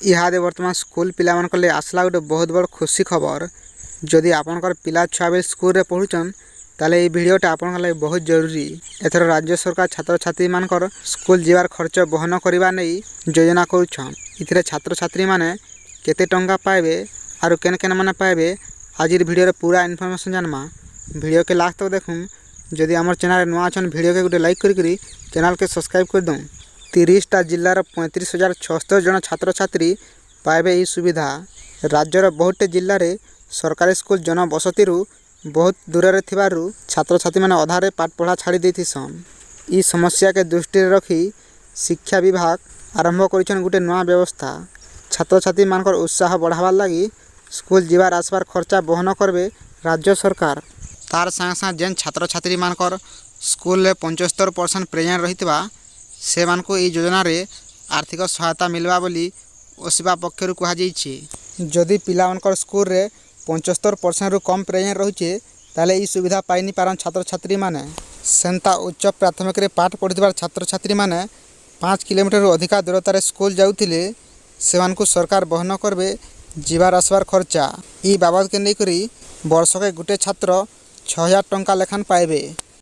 इहादे वर्तमान स्कूल पिला मन ले आसला गोटे बहुत बड़ खुशी खबर। जदि आपनकर पिला छुआ बेले स्कूल रे पढ़ुचन ताले ये वीडियोटा आपन लगे बहुत जरूरी। एथर राज्य सरकार छात्र छात्री मानकर स्कूल जीवार खर्च बहन करबा नहीं योजना करुछन। इथिरे छात्र छात्री माने केते टंका पाइबे आरु केन केन माने पाइबे आजिर वीडियो रे पूरा इन्फॉर्मेशन जानमा। वीडियो के लास्ट तक देखुन। जदि हमर चैनल नुआ अछन वीडियो के गोटे लाइक करी चैनल के सब्सक्राइब कर दऊँ। 30टा जिलार 35,670 जन छात्र छात्री पाइबे यह सुविधा। राज्यर बहुटे जिले में सरकारी स्कूल जनबसती बहुत दूर रे थिबारु छात्र छात्री माने अधारे पाठ पढ़ा छाड़ी देथिसन। ई समस्या के दृष्टि रखी शिक्षा विभाग आरंभ करिछन गुटे नया व्यवस्था। छात्र छात्री मानकर उत्साह बढ़ावार लगी स्कूल जीवार आसबार खर्चा बहन करबे राज्य सरकार। तार संग संग जेन छात्र छात्री मानकर स्कूल रे 75% प्रेजेंट रहितबा से मानको ई योजना रे आर्थिक सहायता मिलवा बोली ओसिबा पक्षरु कहा जाइछि। जदि पिला मानकर स्कूल रे 75% रु कम प्रेजेंट रहुचे ताले ई सुविधा पाई नि पारन छात्र छात्री माने। सेंता उच्च प्राथमिक रे पाठ पढ़िबार छात्र छात्री माने 5 किलोमीटर रु अधिका दूरतार स्कूल जाउथिले सेमानकु सरकार बहन करबे जीवार आसबार खर्चा। ई बाबद के नै करी वर्ष के गुटे छात्र 6,000 टंका लेखान पाइबे।